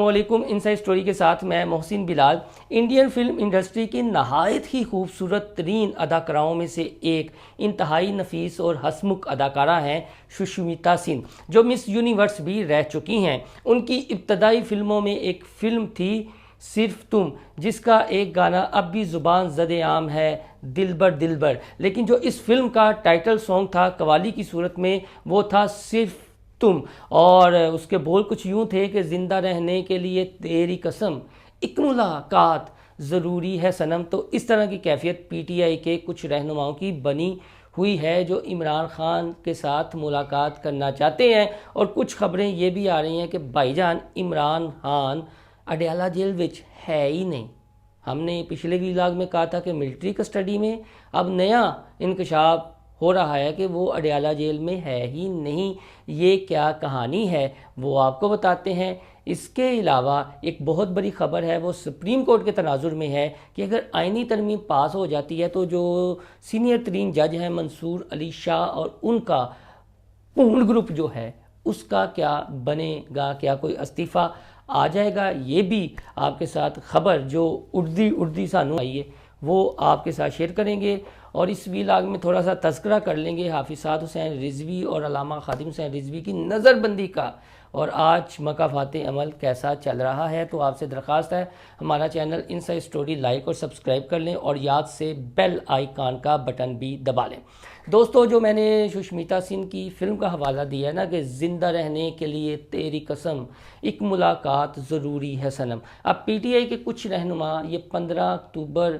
علیکم۔ Inside story کے ساتھ میں محسن بلال۔ انڈین فلم انڈسٹری کی نہایت ہی خوبصورت ترین اداکاراؤں میں سے ایک انتہائی نفیس اور ہسمکھ اداکارہ ہیں سشمیتا سین، جو مس یونیورس بھی رہ چکی ہیں۔ ان کی ابتدائی فلموں میں ایک فلم تھی صرف تم، جس کا ایک گانا اب بھی زبان زد عام ہے، دلبر دلبر، لیکن جو اس فلم کا ٹائٹل سانگ تھا قوالی کی صورت میں، وہ تھا صرف تم، اور اس کے بول کچھ یوں تھے کہ زندہ رہنے کے لیے تیری قسم، ایک ملاقات ضروری ہے صنم۔ تو اس طرح کی کیفیت پی ٹی آئی کے کچھ رہنماؤں کی بنی ہوئی ہے جو عمران خان کے ساتھ ملاقات کرنا چاہتے ہیں، اور کچھ خبریں یہ بھی آ رہی ہیں کہ بھائی جان عمران خان اڈیالہ جیل وچ ہے ہی نہیں۔ ہم نے پچھلے ویلاگ میں کہا تھا کہ ملٹری کسٹڈی میں، اب نیا انکشاف ہو رہا ہے کہ وہ اڈیالہ جیل میں ہے ہی نہیں۔ یہ کیا کہانی ہے وہ آپ کو بتاتے ہیں۔ اس کے علاوہ ایک بہت بڑی خبر ہے، وہ سپریم کورٹ کے تناظر میں ہے کہ اگر آئینی ترمیم پاس ہو جاتی ہے تو جو سینئر ترین جج ہیں منصور علی شاہ اور ان کا پورن گروپ جو ہے اس کا کیا بنے گا، کیا کوئی استعفیٰ آ جائے گا۔ یہ بھی آپ کے ساتھ خبر جو اردی سانو آئی ہے وہ آپ کے ساتھ شیئر کریں گے، اور اس ویلاگ میں تھوڑا سا تذکرہ کر لیں گے حافظ سعد حسین رضوی اور علامہ خادم حسین رضوی کی نظر بندی کا، اور آج مقافات عمل کیسا چل رہا ہے۔ تو آپ سے درخواست ہے ہمارا چینل انسائیڈ اسٹوری لائک اور سبسکرائب کر لیں، اور یاد سے بیل آئیکن کا بٹن بھی دبا لیں۔ دوستو، جو میں نے سشمیتا سین کی فلم کا حوالہ دیا ہے نا کہ زندہ رہنے کے لیے تیری قسم، ایک ملاقات ضروری ہے صنم، اب پی ٹی آئی کے کچھ رہنما یہ 15 اکتوبر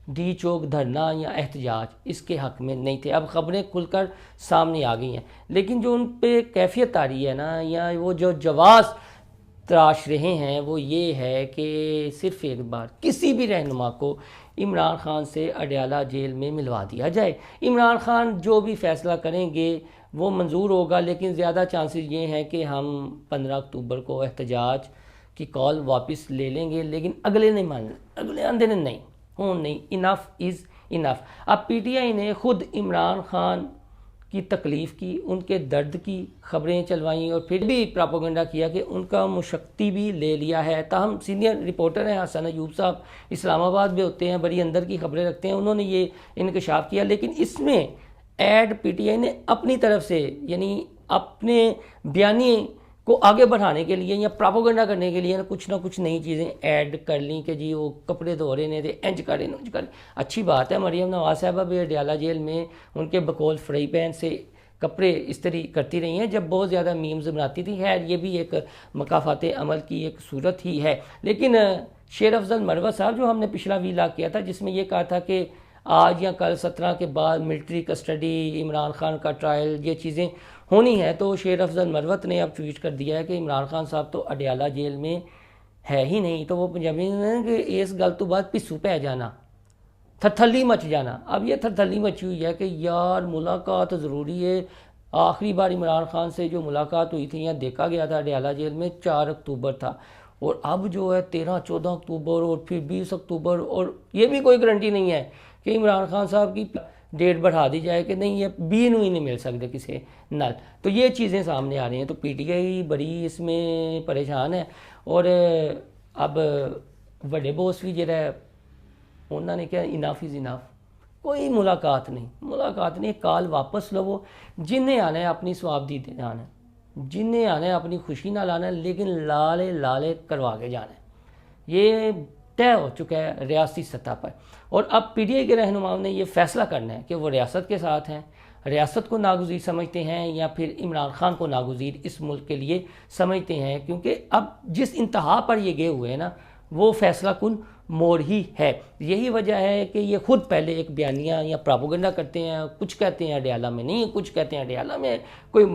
ڈی چوک دھرنا یا احتجاج اس کے حق میں نہیں تھے۔ اب خبریں کھل کر سامنے آ گئی ہیں، لیکن جو ان پہ کیفیت آ رہی ہے نا، یا وہ جو جواز تراش رہے ہیں، وہ یہ ہے کہ صرف ایک بار کسی بھی رہنما کو عمران خان سے اڈیالہ جیل میں ملوا دیا جائے۔ عمران خان جو بھی فیصلہ کریں گے وہ منظور ہوگا، لیکن زیادہ چانسز یہ ہیں کہ ہم 15 اکتوبر کو احتجاج کی کال واپس لے لیں گے، لیکن اگلے نہیں مان، اگلے آندے نہیں نہیں، انف از انف۔ اب پی ٹی آئی نے خود عمران خان کی تکلیف کی، ان کے درد کی خبریں چلوائیں، اور پھر بھی پراپوگنڈا کیا کہ ان کا مشقتی بھی لے لیا ہے۔ تاہم سینئر رپورٹر ہیں حسن ایوب صاحب، اسلام آباد میں ہوتے ہیں، بڑی اندر کی خبریں رکھتے ہیں، انہوں نے یہ انکشاف کیا، لیکن اس میں ایڈ پی ٹی آئی نے اپنی طرف سے، یعنی اپنے بیانی کو آگے بڑھانے کے لیے یا پراپوگنڈا کرنے کے لیے کچھ نہ کچھ نئی چیزیں ایڈ کر لیں کہ جی وہ کپڑے دھو رہے نے، انج کر رہے۔ اچھی بات ہے، مریم نواز صاحبہ بھی اڈیالہ جیل میں ان کے بقول فرائی پین سے کپڑے استری کرتی رہی ہیں جب بہت زیادہ میمز بناتی تھی۔ خیر، یہ بھی ایک مقافات عمل کی ایک صورت ہی ہے۔ لیکن شیر افضل مروت صاحب، جو ہم نے پچھلا ویلاگ کیا تھا جس میں یہ کہا تھا کہ آج یا کل 17 کے بعد ملٹری کسٹڈی، عمران خان کا ٹرائل، یہ چیزیں ہونی ہے، تو شیر افضل مروت نے اب ٹویٹ کر دیا ہے کہ عمران خان صاحب تو اڈیالہ جیل میں ہے ہی نہیں۔ تو وہ پنجابی نے کہ اس گل تو بعد پسو پہ جانا، تھرتھلی مچ جانا۔ اب یہ تھرتھلی مچی ہوئی ہے کہ یار ملاقات ضروری ہے۔ آخری بار عمران خان سے جو ملاقات ہوئی تھی یا دیکھا گیا تھا اڈیالہ جیل میں 4 اکتوبر تھا، اور اب جو ہے 13-14 اکتوبر اور پھر 20 اکتوبر، اور یہ بھی کوئی گارنٹی نہیں ہے کہ عمران خان صاحب کی ڈیٹ بڑھا دی جائے کہ نہیں، یہ 20 ہی نہیں مل سکتے کسی نال۔ تو یہ چیزیں سامنے آ رہی ہیں، تو پی ٹی آئی بڑی اس میں پریشان ہے، اور اب بڑے بوس بھی جڑا ہے انہوں نے کیا، انف از انف، کوئی ملاقات نہیں، کال واپس لو۔ جنہیں آنا ہے اپنی سواب دی جانا ہے، جنہیں آنا ہے اپنی خوشی نہ لانا ہے، لیکن لالے کروا کے جانا ہے۔ یہ طے ہو چکا ہے ریاستی سطح پر، اور اب پی ٹی آئی کے رہنماؤں نے یہ فیصلہ کرنا ہے کہ وہ ریاست کے ساتھ ہیں، ریاست کو ناگزیر سمجھتے ہیں، یا پھر عمران خان کو ناگزیر اس ملک کے لیے سمجھتے ہیں، کیونکہ اب جس انتہا پر یہ گئے ہوئے ہیں نا، وہ فیصلہ کن موڑ ہی ہے۔ یہی وجہ ہے کہ یہ خود پہلے ایک بیانیہ یا پراپوگنڈا کرتے ہیں، کچھ کہتے ہیں اڈیالہ میں نہیں، کچھ کہتے ہیں اڈیالہ میں کوئی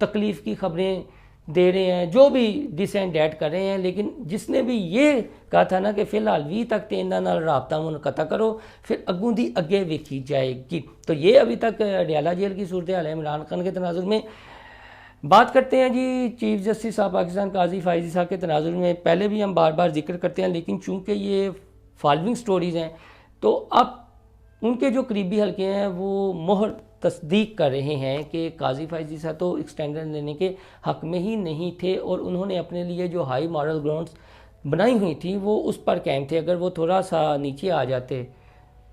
تکلیف کی خبریں دے رہے ہیں، جو بھی ڈس اینڈ ڈیٹ کر رہے ہیں، لیکن جس نے بھی یہ کہا تھا نا کہ فی الحال 20 تک تے انہاں نال رابطہ منقطع کرو، پھر اگوں دی اگے ویکھی جائے گی۔ تو یہ ابھی تک اڈیالہ جیل کی صورتحال ہے عمران خان کے تناظر میں۔ بات کرتے ہیں جی چیف جسٹس صاحب پاکستان قاضی فائزی صاحب کے تناظر میں۔ پہلے بھی ہم بار بار ذکر کرتے ہیں، لیکن چونکہ یہ فالوئنگ سٹوریز ہیں تو اب ان کے جو قریبی حلقے ہیں وہ مہر تصدیق کر رہے ہیں کہ قاضی فائز عیسیٰ تو ایکسٹینشن لینے کے حق میں ہی نہیں تھے، اور انہوں نے اپنے لیے جو ہائی مارل گراؤنڈز بنائی ہوئی تھی وہ اس پر قائم تھے۔ اگر وہ تھوڑا سا نیچے آ جاتے،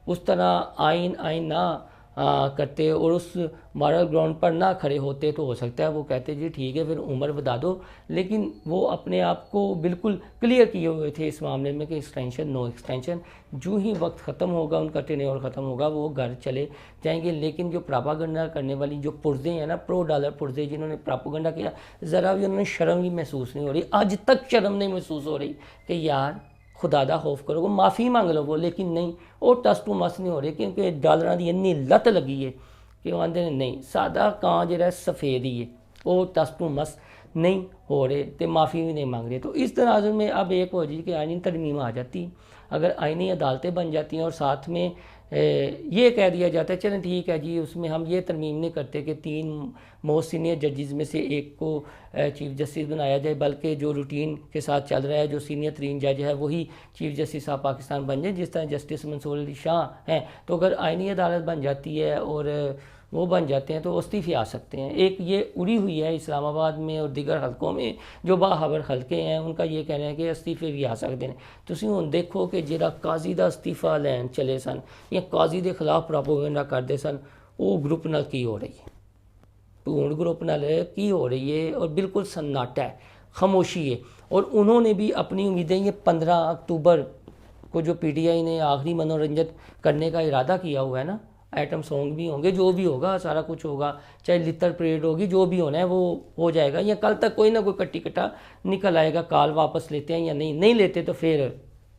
اس طرح آئین نہ کرتے اور اس مارل گراؤنڈ پر نہ کھڑے ہوتے، تو ہو سکتا ہے وہ کہتے جی ٹھیک ہے پھر عمر بتا دو، لیکن وہ اپنے آپ کو بالکل کلیئر کیے ہوئے تھے اس معاملے میں کہ ایکسٹینشن نو ایکسٹینشن، جو ہی وقت ختم ہوگا ان کا ٹینیور ختم ہوگا وہ گھر چلے جائیں گے۔ لیکن جو پراپاگنڈا کرنے والی جو پرزے ہیں نا، پرو ڈالر پرزے، جنہوں نے پراپاگنڈا کیا، ذرا بھی انہوں نے شرم بھی محسوس نہیں ہو رہی، آج تک شرم نہیں محسوس ہو رہی کہ یار خدا دا خوف کرو، وہ معافی مانگ لو وہ، لیکن نہیں، وہ ٹس ٹو مس نہیں ہو رہے، کیونکہ ڈالراں دی اتنی لت لگی ہے کہ وہ آندے نہیں سادہ کان جڑا سفید ہی ہے، وہ ٹس ٹو مس نہیں ہو رہے تے معافی بھی نہیں مانگ رہے۔ تو اس تناظر میں اب ایک ہو جی کہ آئینی ترمیم آ جاتی، اگر آئینی عدالتیں بن جاتی ہیں اور ساتھ میں یہ کہہ دیا جاتا ہے چلیں ٹھیک ہے جی، اس میں ہم یہ ترمیم نہیں کرتے کہ 3 موسٹ سینئر ججز میں سے ایک کو چیف جسٹس بنایا جائے، بلکہ جو روٹین کے ساتھ چل رہا ہے، جو سینئر ترین جج ہے وہی چیف جسٹس آف پاکستان بن جائے، جس طرح جسٹس منصور علی شاہ ہیں۔ تو اگر آئینی عدالت بن جاتی ہے اور وہ بن جاتے ہیں تو استعفے آ سکتے ہیں۔ ایک یہ اڑی ہوئی ہے اسلام آباد میں اور دیگر حلقوں میں جو باخبر حلقے ہیں، ان کا یہ کہنا ہے کہ استعفے بھی آ سکتے ہیں۔ تسی ہن دیکھو کہ جڑا قاضی دا استعفیٰ لین چلے سن یا قاضی دے خلاف پروپیگنڈا کرتے سن، وہ گروپ نال کی ہو رہی ہے، ڈھونڈ گروپ نال کی ہو رہی ہے، اور بالکل سناٹا ہے، خاموشی ہے۔ اور انہوں نے بھی اپنی امیدیں یہ 15 اکتوبر کو جو پی ٹی آئی نے آخری منورنجن کرنے کا ارادہ کیا ہوا ہے نا، ایٹم سانگ بھی ہوں گے، جو بھی ہوگا سارا کچھ ہوگا، چاہے لتر پریڈ ہوگی، جو بھی ہونا ہے وہ ہو جائے گا، یا کل تک کوئی نہ کوئی کٹی کٹا نکل آئے گا، کال واپس لیتے ہیں یا نہیں لیتے تو پھر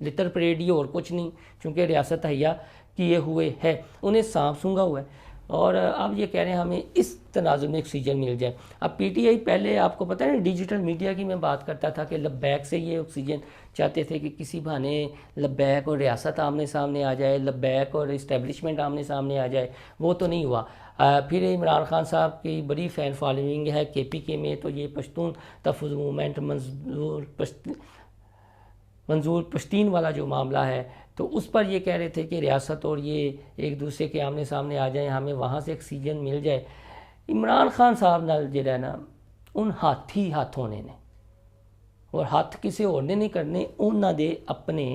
لتر پریڈ ہی اور کچھ نہیں، چونکہ ریاست تہیا کیے ہوئے ہے، انہیں سانپ سونگا ہوا ہے۔ اور اب یہ کہہ رہے ہیں ہمیں اس تناظر میں آکسیجن مل جائے۔ اب پی ٹی آئی پہلے آپ کو پتہ ہے ڈیجیٹل میڈیا کی میں بات کرتا تھا کہ لبیک سے یہ آکسیجن چاہتے تھے کہ کسی بہانے لبیک اور ریاست آمنے سامنے آ جائے، لبیک اور اسٹیبلشمنٹ آمنے سامنے آ جائے، وہ تو نہیں ہوا۔ پھر عمران خان صاحب کی بڑی فین فالوئنگ ہے کے پی کے میں، تو یہ پشتون تحفظ موومنٹ منظور پشتین والا جو معاملہ ہے، تو اس پر یہ کہہ رہے تھے کہ ریاست اور یہ ایک دوسرے کے آمنے سامنے آ جائیں، ہمیں وہاں سے آکسیجن مل جائے۔ عمران خان صاحب نال جڑا ہے نا، ان ہاتھ ہونے نے، اور ہاتھ کسی اور نے نہیں کرنے، انہاں دے اپنے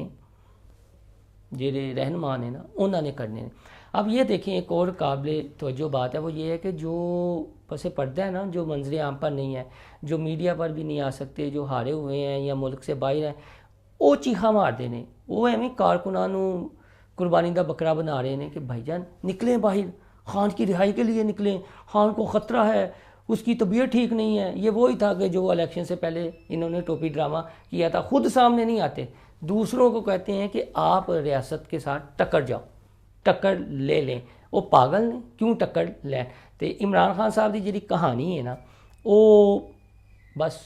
جڑے رہنما نے نا انہاں نے کرنے نے۔ اب یہ دیکھیں ایک اور قابل توجہ بات ہے، وہ یہ ہے کہ جو پس پردہ ہے نا، جو منظر عام پر نہیں ہے، جو میڈیا پر بھی نہیں آ سکتے، جو ہارے ہوئے ہیں یا ملک سے باہر ہیں، وہ چیخا مار دے نے، وہ ایویں کارکنانوں قربانی دا بکرا بنا رہے ہیں کہ بھائی جان نکلیں باہر، خان کی رہائی کے لیے نکلیں، خان کو خطرہ ہے، اس کی طبیعت ٹھیک نہیں ہے۔ یہ وہی تھا کہ جو الیکشن سے پہلے انہوں نے ٹوپی ڈرامہ کیا تھا، خود سامنے نہیں آتے، دوسروں کو کہتے ہیں کہ آپ ریاست کے ساتھ ٹکر جاؤ، ٹکر لے لیں۔ وہ پاگل نے، کیوں ٹکر لیں؟ تو عمران خان صاحب کی جی کہانی ہے نا، وہ بس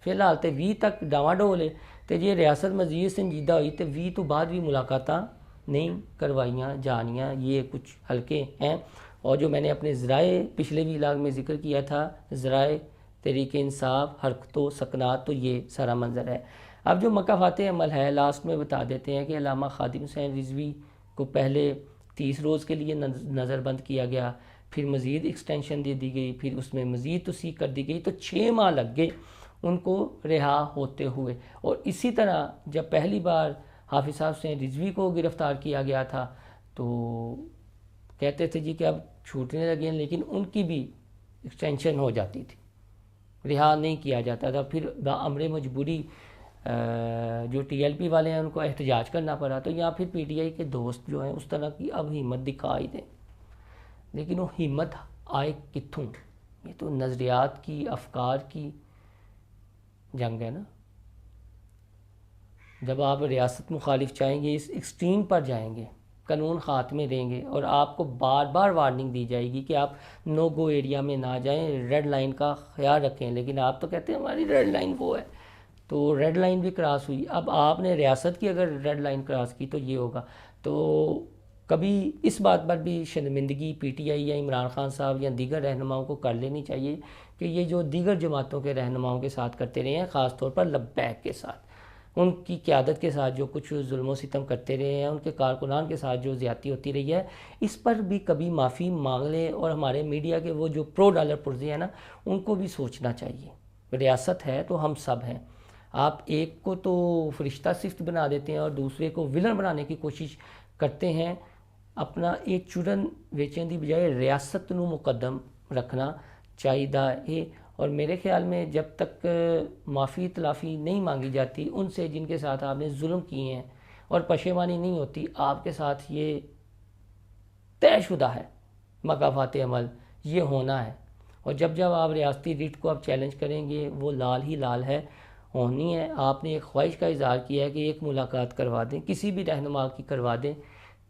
فی الحال تو 20 تک ڈاواں ڈول ہے، تو جی ریاست مزید سنجیدہ ہوئی تو 20 تو بعد بھی ملاقاتاں نہیں کروائیاں جانیاں۔ یہ کچھ حلقے ہیں، اور جو میں نے اپنے ذرائع پچھلے بھی علاق میں ذکر کیا تھا، ذرائع تحریک انصاف، حرکت و سکنات، تو یہ سارا منظر ہے۔ اب جو مکافات عمل ہے لاسٹ میں بتا دیتے ہیں کہ علامہ خادم حسین رضوی کو پہلے 30 روز کے لیے نظر بند کیا گیا، پھر مزید ایکسٹینشن دے دی گئی، پھر اس میں مزید توسیع کر دی گئی، تو 6 ماہ لگ گئے ان کو رہا ہوتے ہوئے۔ اور اسی طرح جب پہلی بار حافظ صاحب حسین رضوی کو گرفتار کیا گیا تھا تو کہتے تھے جی کہ اب چھوٹنے لگے ہیں، لیکن ان کی بھی ایکسٹینشن ہو جاتی تھی، رہا نہیں کیا جاتا تھا۔ پھر بامر مجبوری جو ٹی ایل پی والے ہیں ان کو احتجاج کرنا پڑا، تو یہاں پھر پی ٹی آئی کے دوست جو ہیں اس طرح کی اب ہمت دکھائی دیں، لیکن وہ ہمت آئے کتھوں؟ یہ تو نظریات کی، افکار کی جنگ ہے نا۔ جب آپ ریاست مخالف چاہیں گے، اس ایکسٹریم پر جائیں گے، قانون خاتمے دیں گے، اور آپ کو بار بار وارننگ دی جائے گی کہ آپ نو گو ایریا میں نہ جائیں، ریڈ لائن کا خیال رکھیں، لیکن آپ تو کہتے ہیں ہماری ریڈ لائن وہ ہے، تو ریڈ لائن بھی کراس ہوئی۔ اب آپ نے ریاست کی اگر ریڈ لائن کراس کی تو یہ ہوگا۔ تو کبھی اس بات پر بھی شرمندگی پی ٹی آئی یا عمران خان صاحب یا دیگر رہنماؤں کو کر لینی چاہیے کہ یہ جو دیگر جماعتوں کے رہنماؤں کے ساتھ کرتے رہے ہیں، خاص طور پر لبیک کے ساتھ، ان کی قیادت کے ساتھ جو کچھ ظلم و ستم کرتے رہے ہیں، ان کے کارکنان کے ساتھ جو زیادتی ہوتی رہی ہے، اس پر بھی کبھی معافی مانگ لیں، اور ہمارے میڈیا کے وہ جو پرو ڈالر پرزے ہیں نا، ان کو بھی سوچنا چاہیے۔ ریاست ہے تو ہم سب ہیں، آپ ایک کو تو فرشتہ صفت بنا دیتے ہیں اور دوسرے کو ولن بنانے کی کوشش کرتے ہیں۔ اپنا یہ چڑن ویچن دی بجائے ریاست نو مقدم رکھنا چاہیے، اور میرے خیال میں جب تک معافی تلافی نہیں مانگی جاتی ان سے جن کے ساتھ آپ نے ظلم کیے ہیں، اور پشیمانی نہیں ہوتی، آپ کے ساتھ یہ طے شدہ ہے مکافات عمل یہ ہونا ہے۔ اور جب آپ ریاستی ریٹ کو آپ چیلنج کریں گے، وہ لال ہی لال ہے ہونی ہے۔ آپ نے ایک خواہش کا اظہار کیا ہے کہ ایک ملاقات کروا دیں، کسی بھی رہنما کی کروا دیں،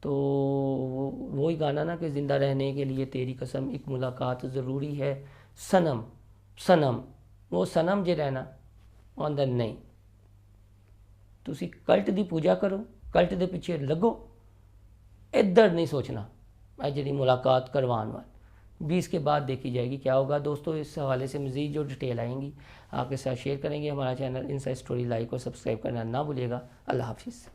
تو وہی گانا نا کہ زندہ رہنے کے لیے تیری قسم ایک ملاقات ضروری ہے صنم صنم، وہ صنم جے رہنا اندر نہیں۔ تسی کلٹ دی پوجا کرو، کلٹ دے پیچھے لگو، ادھر نہیں سوچنا جی ملاقات کروان وال بھی اس کے بعد دیکھی جائے گی کیا ہوگا۔ دوستو اس حوالے سے مزید جو ڈیٹیل آئیں گی آپ کے ساتھ شیئر کریں گے۔ ہمارا چینل انسائیڈ اسٹوری لائک اور سبسکرائب کرنا نہ بھولیے گا۔ اللہ حافظ۔